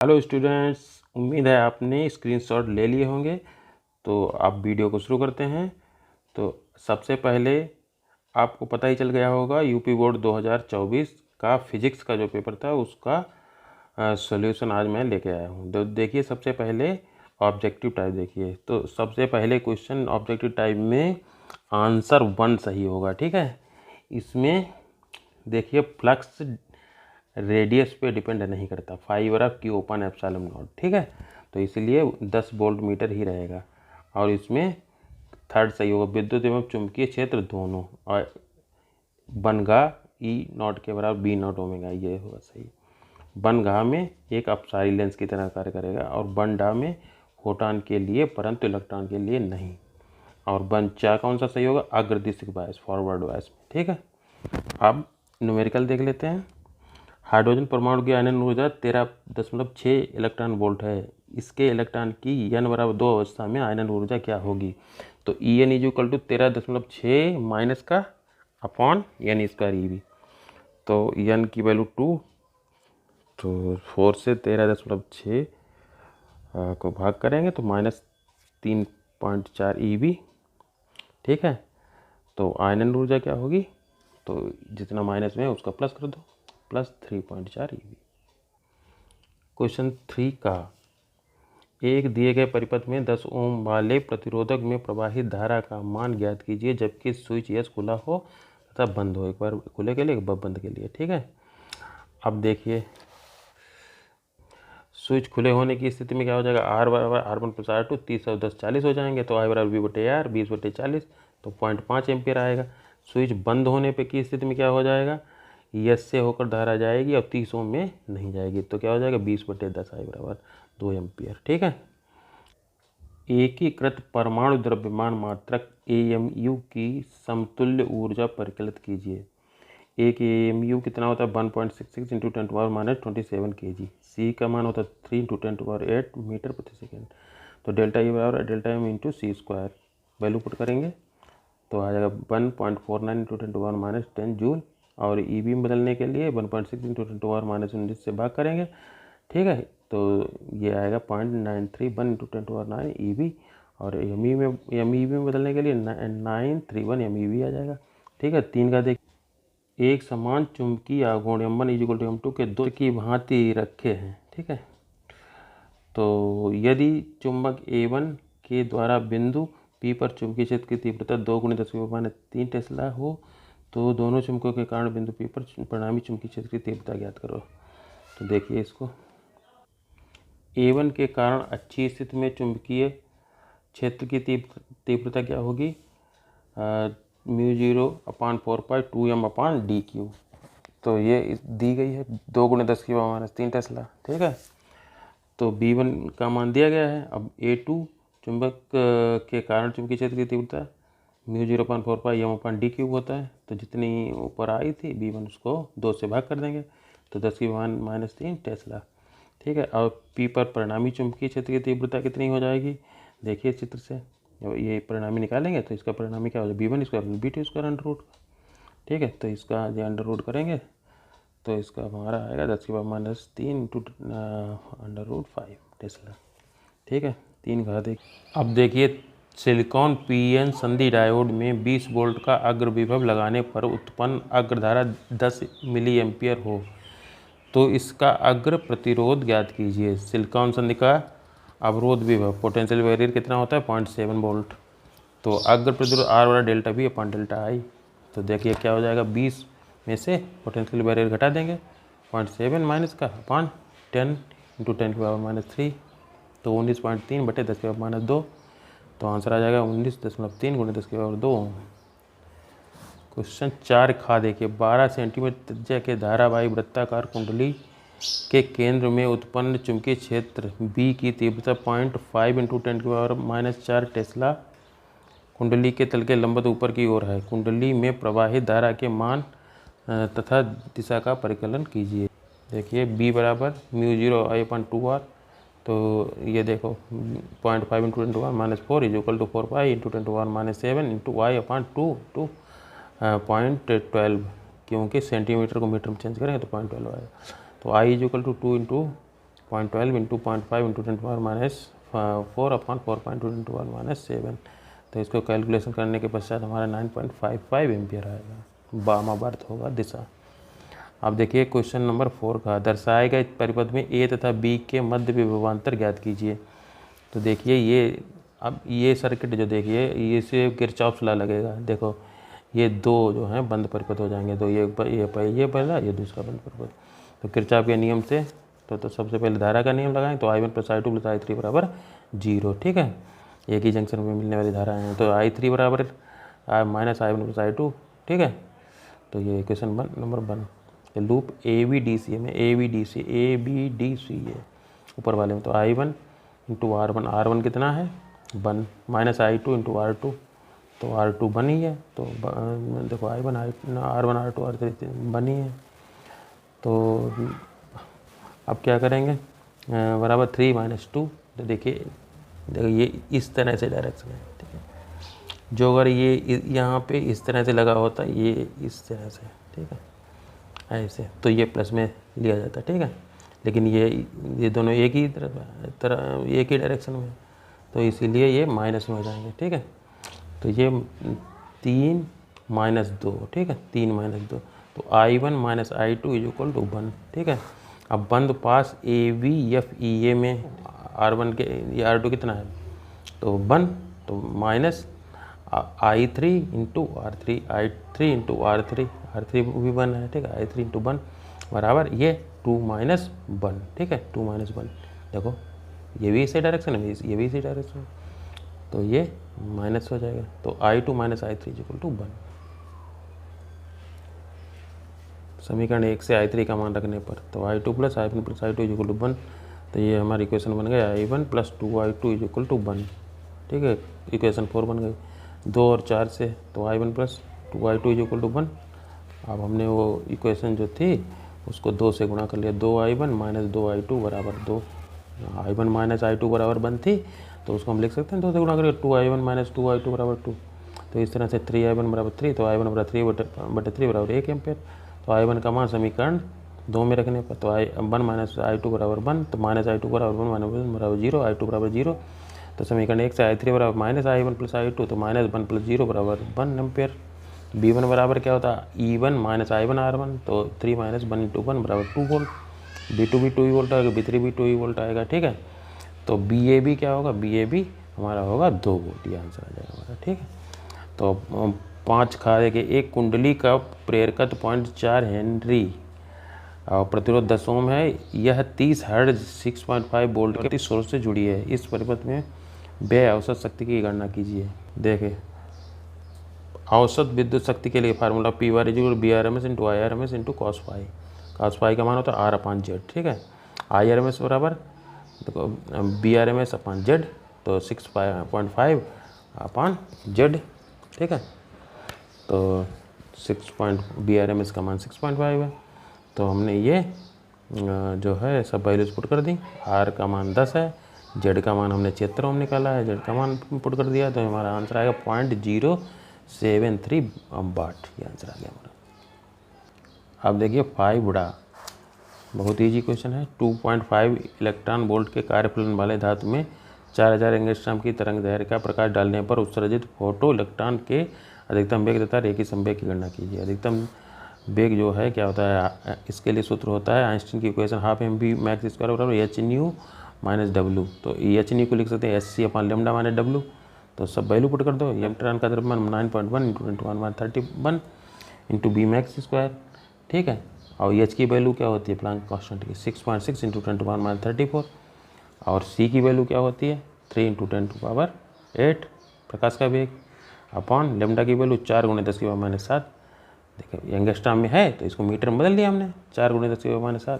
Hello students, उम्मीद है आपने स्क्रीनशॉट ले लिए होंगे। तो आप वीडियो को शुरू करते हैं। तो सबसे पहले आपको पता ही चल गया होगा यूपी बोर्ड 2024 का फिजिक्स का जो पेपर था उसका सॉल्यूशन आज मैं लेके आया हूँ। तो देखिए, सबसे पहले ऑब्जेक्टिव टाइप देखिए। तो सबसे पहले क्वेश्चन ऑब्जेक्टिव टाइप में आंसर 1 सही होगा, ठीक है। इसमें देखिए, फ्लक्स रेडियस पे डिपेंड नहीं करता, fibre of Q open epsilon not, ठीक है। तो इसलिए 10 वोल्ट मीटर ही रहेगा। और इसमें थर्ड सही होगा, विद्युत एवं चुंबकीय क्षेत्र दोनों। और बनगा ई नॉट के बराबर बी नॉट ओमेगा, ये होगा सही। बनगा में एक अपसारी लेंस की तरह कार्य करेगा, और बनडा में फोटॉन के लिए परंतु इलेक्ट्रॉन के लिए नहीं। और बनचा कौन सा सही होगा, अग्रदिशिक बायस, फॉरवर्ड बायस, ठीक है। अब न्यूमेरिकल देख लेते हैं। हाइड्रोजन परमाणु की आयनन ऊर्जा 13.6 इलेक्ट्रॉन वोल्ट है। इसके इलेक्ट्रॉन की n बराबर 2 अवस्था में आयनन ऊर्जा क्या होगी। तो E n equal to 13.6 minus का upon n square E V. तो n की वैल्यू 2, तो 4 से 13.6 को भाग करेंगे तो -3.4 ई बी, ठीक है। तो आयनन ऊर्जा क्या होगी, तो जितना माइनस में है उसका प्लस कर दो, +3.4 ईवी। क्वेश्चन 3 का, एक दिए गए परिपथ में 10 ओम वाले प्रतिरोधक में प्रवाहित धारा का मान ज्ञात कीजिए जबकि स्विच एस खुला हो तथा बंद हो, एक बार खुले के लिए एक बार बंद के लिए, ठीक है। अब देखिए, स्विच खुले होने की स्थिति में क्या हो जाएगा, R बराबर R1 + R2, 30 और 10 40 हो जाएंगे। तो I बराबर V/R, 20/40, तो 0.5 एम्पियर आएगा। स्विच बंद होने पे की स्थिति में क्या हो जाएगा, यस से होकर धारा जाएगी और 30 ओम में नहीं जाएगी, तो क्या हो जाएगा 20/10, I बराबर 2 एम्पियर, ठीक है। एकीकृत परमाणु द्रव्यमान मात्रक AMU की समतुल्य ऊर्जा परिकलित कीजिए। एक AMU कितना होता है, 1.66 × 10⁻27 kg। C का मान होता है 3 × 10⁸ मीटर प्रति सेकेंड। तो डेल्टा E बराबर delta M × C², value put करेंगे तो आ जाएगा 1.49 × 10⁻10 जूल। और EB में बदलने के लिए 1.6 × 10⁻19 से भाग करेंगे, ठीक है। तो ये आएगा 0.931 × 10⁻9 EB। और MEB में बदलने के लिए 931 MEB आ जाएगा, ठीक है। 3 का देख, एक समान चुंबकीय आघूर्ण M1 = M2 के दो की भांति रखे हैं, ठीक है। तो यदि चुंबक A1 के द्वारा बिंदु P पर चुंबकीय क्षेत्र की तीव्रता 2 × 10⁻3 टेस्ला हो तो दोनों चुंबकों के कारण बिंदु P पर परिणामी चुंबकीय क्षेत्र की तीव्रता ज्ञात करो। तो देखिए, इसको A1 के कारण अच्छी स्थिति में चुंबकीय क्षेत्र की तीव्रता क्या होगी, μ0/4π2m/dq। तो ये दी गई है 2 × 10⁻³ टेस्ला, ठीक है। तो B1 का मान दिया गया है। अब A2 चुंबक के कारण चुंबकीय क्षेत्र की तीव्रता μ0/4πm/d³ होता है। तो जितनी ऊपर आई थी B1 उसको 2 से भाग कर देंगे, तो 10⁻³ टेस्ला, ठीक है। और P पर परिणामी चुंबकीय क्षेत्र की तीव्रता कितनी हो जाएगी, देखिए चित्र से, ये परिणामी निकालेंगे तो इसका परिणामी क्या हो जाएगा, B1² B2² √, ठीक है। तो इसका जो √ करेंगे तो इसका हमारा आएगा 10⁻³ × √5 टेस्ला, ठीक है। 3 का देख। अब देखिए, सिलिकॉन PN संधि डायोड में 20 वोल्ट का अग्र विभव लगाने पर उत्पन्न अग्रधारा 10 मिली एम्पियर हो तो इसका अग्र प्रतिरोध ज्ञात कीजिए। सिलिकॉन संधि का अवरोध विभव पोटेंशियल बैरियर कितना होता है, 0.7 वोल्ट। तो अग्र प्रतिरोध R बराबर डेल्टा V/डेल्टा I। तो देखिए क्या हो जाएगा, 20 में से पोटेंशियल बैरियर घटा देंगे, 0.7 माइनस का अपॉन 10 × 10⁻³ तो 19.3/10⁻²। तो आंसर आ जाएगा 19.3 × 10⁻²। क्वेश्चन 4 खा देखिए, 12 सेंटीमीटर त्रिज्या के धारावाही वृत्ताकार कुंडली के केंद्र में उत्पन्न चुंबकीय क्षेत्र B की तीव्रता 0.5 × 10⁻⁴ टेस्ला कुंडली के तल के लंबवत ऊपर की ओर है। कुंडली में प्रवाहित धारा के मान तथा दिशा का परिकलन कीजिए। देखिए, B बराबर μ0I/2R। तो ये देखो 0.5 × 10⁻⁴ = 4π × 10⁻⁷ Y/2 0.12, क्योंकि सेंटीमीटर को मीटर में चेंज करेंगे तो 0.12 आएगा। तो I = 2 × 0.12 इंटू 0.5 इंटू 10⁻⁴ अपॉन 4.2 10⁻⁷ तो इसको कैलकुलेशन करने के पश्चात हमारा 9.55 एम्पियर आएगा। वामावर्त होगा दिशा। अब देखिए क्वेश्चन नंबर 4 का, दर्शाए गए परिपथ में ए तथा बी के मध्य विभवांतर ज्ञात कीजिए। तो देखिए ये अब ये सर्किट जो देखिए ये से किरचॉफ लॉ लगेगा। देखो ये दो जो हैं बंद परिपथ हो जाएंगे, तो ये पहला ये दूसरा बंद परिपथ। तो किरचॉफ के नियम से तो सबसे पहले धारा का नियम लगाएं, तो I1 + I2 + I3 बराबर 0। ठीक है, एक ही जंक्शन में मिलने वाली धारा है, तो I3 बराबर -I1 + I2। ठीक है, तो ये इक्वेशन नंबर 1। लूप ABDCA में ABDCA ऊपर वाले में, तो I1 × R1 कितना है 1 -I2 × R2, तो R2 1 ही है। तो देखो R1 R2 R3 1 ही है। तो अब क्या करेंगे, बराबर 3 - 2। तो देखिए ये इस तरह से डायरेक्शन है। ठीक है, जो अगर ये यहाँ पे इस तरह से लगा होता, ये इस तरह से, ठीक है ऐसे, तो ये प्लस में लिया जाता। ठीक है, लेकिन ये दोनों एक ही तरह एक ही डायरेक्शन में, तो इसीलिए ये माइनस में हो जाएंगे। ठीक है, तो ये 3 - 2। ठीक है, 3 - 2, तो I1 - I2 = 1। ठीक है, अब बंद पास ABFEA में R1 के ये R2 कितना है, तो 1, तो माइनस I3 × R3 R3 भी 1 है। ठीक है, I3 × 1 बराबर ये 2 - 1। ठीक है, 2 - 1। देखो ये भी इसी डायरेक्शन है, ये भी इसी डायरेक्शन है, तो ये माइनस हो जाएगा। तो I2 - I3 = 1। समीकरण 1 से I3 का मान रखने पर, तो I2 + I1 + I2 = 1। तो ये हमारी इक्वेशन बन गया I1 + 2I2 = 1। ठीक है, इक्वेशन 4 बन गई। 2 और 4 से, तो I1 + 2I2 = 1। अब हमने वो इक्वेशन जो थी उसको 2 से गुणा कर लिया, 2I1 - 2I2 बराबर 2। I1 - I2 बराबर 1 थी, तो उसको हम लिख सकते हैं 2 से गुणा करके, 2I1 - 2I2 बराबर 2। तो इस तरह से 3I1 बराबर 3, तो I1 बराबर 3/3 बराबर 1 एम्पेयर। तो I1 का मान समीकरण 2 में रखने पर, तो I1 - I2 बराबर 1, तो -I2 बराबर 1 - 1 बराबर 0, I2 बराबर 0। तो समीकरण 1 से I3 बराबर -I1 + I2, तो -1 + 0 बराबर 1 एम्पेयर। B1 बराबर क्या होता है, E1 - I1 R1, तो 3 - 1 × 1 बराबर 2 वोल्ट। B2 भी 2 ही वोल्ट आएगा, B3 भी 2 ही वोल्ट आएगा। ठीक है, तो BAB क्या होगा, BAB हमारा होगा 2 वोल्ट, ये आंसर आ जाएगा हमारा। ठीक है, तो 5 खारे के एक कुंडली का प्रेरकत्व 0.4 हेनरी और प्रतिरोध 10 ओम है। यह 30 हर्ट्ज 6.5 वोल्ट के सोर्स से जुड़ी है। इस परिपथ में व्यय औसत शक्ति की गणना कीजिए। देखें, औसत विद्युत शक्ति के लिए formula P = Vrms × Irms × cos phi। cos phi का मान होता है R/Z। ठीक है, Irms बराबर देखो Vrms/Z, तो 6.5 Z। ठीक है, तो Vrms का मान 6.5 है। तो हमने ये जो है सब वैल्यूज पुट कर दी। R का मान 10 है, Z का मान हमने 76 ओम निकाला है, Z का मान पुट कर दिया, तो हमारा आंसर आएगा 0.073 वाट। ये आंसर आ गया हमारा। अब देखिए 5 बड़ा बहुत ईजी क्वेश्चन है। 2.5 इलेक्ट्रॉन वोल्ट के कार्यफलन वाले धातु में 4000 एंगस्ट्रॉम की तरंग दैर्घ्य का प्रकाश डालने पर उत्सर्जित फोटो इलेक्ट्रॉन के अधिकतम वेग तथा रेखीय संवेग की गणना कीजिए। अधिकतम वेग जो है क्या होता है, इसके लिए सूत्र होता है आइंस्टीन की इक्वेशन 12 mv² बराबर hν - w। तो hν को लिख सकते हैं hc/λ - w। तो सब वैल्यू पुट कर दो। इलेक्ट्रॉन का द्रव्यमान 9.1 × 10⁻31 × Bmax²। ठीक है, और H की वैल्यू क्या होती है प्लांक कांस्टेंट की 6.6 × 10⁻34, और C की वैल्यू क्या होती है 3 × 10⁸ प्रकाश का वेग अपॉन लेमडा की वैल्यू 4 × 10⁻⁷। देखिए एंगस्ट्रॉम में है तो इसको मीटर में बदल दिया हमने, 4 × 10⁻⁷।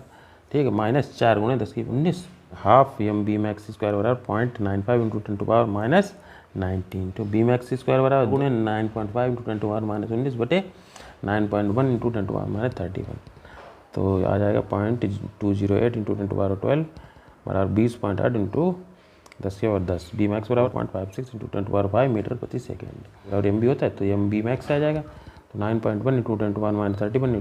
ठीक है, -4 × 10⁻19 हाफ Bmax² बराबर 0.95 × 10⁻19। तो Bmax² बराबर गुणे 9.5 × 10⁻19 बटे 9.1 × 10⁻31। तो आ जाएगा 0.208 × 10⁻12 बराबर 20.8 × 10⁻10। Bmax बराबर 0.56 × 10⁻5 मीटर प्रति सेकेंड। और MB होता है तो MBmax आ जाएगा, तो 9.1 × 10⁻31 ×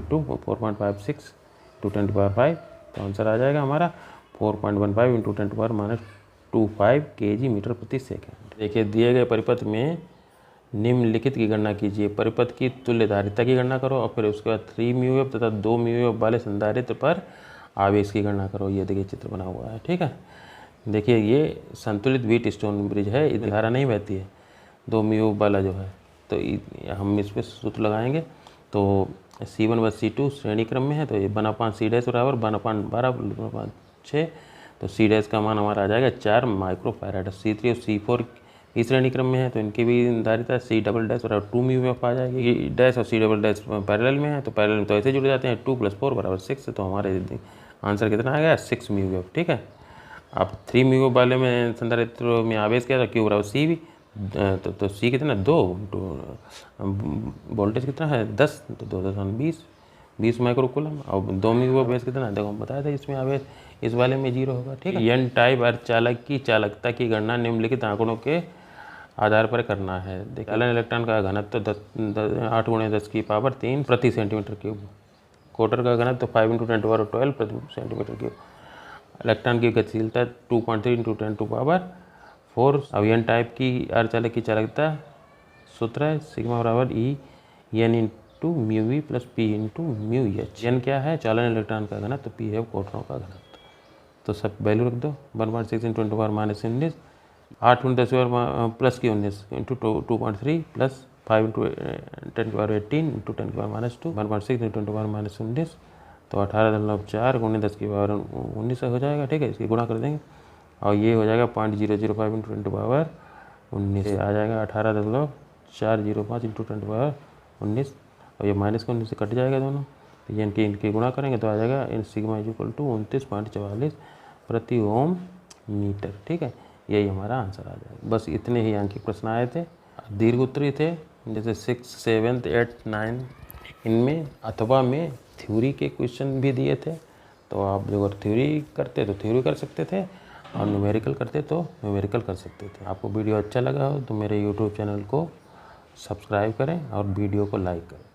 4.56 × 10⁻5, तो आंसर आ जाएगा हमारा 4.15 इंटू 10⁻⁻25 kg मीटर प्रति सेकेंड। देखिए दिए गए परिपथ में निम्नलिखित की गणना कीजिए। परिपथ की तुल्यधारिता की गणना करो और फिर उसके बाद 3 μF तथा 2 μF वाले संधारित्र पर आवेश की गणना करो। ये देखिए चित्र बना हुआ है, ठीक है। देखिए ये संतुलित व्हीट स्टोन ब्रिज है, इधर धारा नहीं बहती है 2 μF वाला जो है। तो हम इस पर सूत्र लगाएंगे। तो C1/C2 श्रेणी क्रम में है, तो ये 1/C' बराबर 1/12/6। तो C' का मान हमारा आ जाएगा 4 माइक्रोफैराड। C3 और C4 इस श्रेणी क्रम में है, तो इनकी भी धारिता C" बराबर 2 μF आ जाएगी। ये डैश और C" पैरेलल में है, तो पैरेलल में तो ऐसे जुड़ जाते हैं। 2 + 4 = 6। तो हमारे आंसर कितना आ गया 6 μF, ठीक है। अब 3 μF वाले में संधारित्र में आवेश क्या था, Q बराबर C भी, तो C कितना 2 वोल्टेज कितना है 10, तो 2 माइक्रो कूलम। और 2 μF आवेश कितना, देखो हम बताया था इसमें आवेश इस वाले में 0 होगा, ठीक है। N टाइप अर्धचालक की चालकता की गणना निम्नलिखित आंकड़ों के आधार पर करना है। देखिए चालन इलेक्ट्रॉन का घनत्व 8 × 10⁻³ प्रति सेंटीमीटर क्यूब। कोटर का घनत्व 5 × 10⁻12 प्रति सेंटीमीटर क्यूब। इलेक्ट्रॉन की गतिशीलता 2.3 × 10⁴। अब एन टाइप की अर्धचालक की चालकता सूत्र है सिग्मा बराबर E(n × μe + P × μh)। N क्या है, चालन इलेक्ट्रॉन का घनत्व, P है कोटरों का घनत्व। तो सब वैल्यू रख दो। 1.6 × 10⁻−19, 8 × 10⁻+19 × 2.3 + 5 × 10⁻18 × 10⁻−2, 1.6 × 10⁻−19, तो 18.4 × 10⁻19 हो जाएगा, ठीक है। इसकी गुणा कर देंगे और ये हो जाएगा 0.005 × 10⁻19 आ जाएगा 18.405 × 10⁻19, और ये -19 से कट जाएगा दोनों, तो ये इनकी गुणा करेंगे तो आ जाएगा इन सिग्मा = 29.44 प्रति ओम मीटर, ठीक है। यही हमारा आंसर आ जाएगा। बस इतने ही अंक के प्रश्न आए थे, दीर्घ उत्तरी थे, जैसे 6, 7, 8, 9 इनमें, अथवा में थ्योरी के क्वेश्चन भी दिए थे। तो आप जो अगर थ्योरी करते तो थ्योरी कर सकते थे, और न्यूमेरिकल करते तो न्यूमेरिकल कर सकते थे। आपको वीडियो अच्छा लगा हो तो मेरे यूट्यूब चैनल को सब्सक्राइब करें और वीडियो को लाइक करें।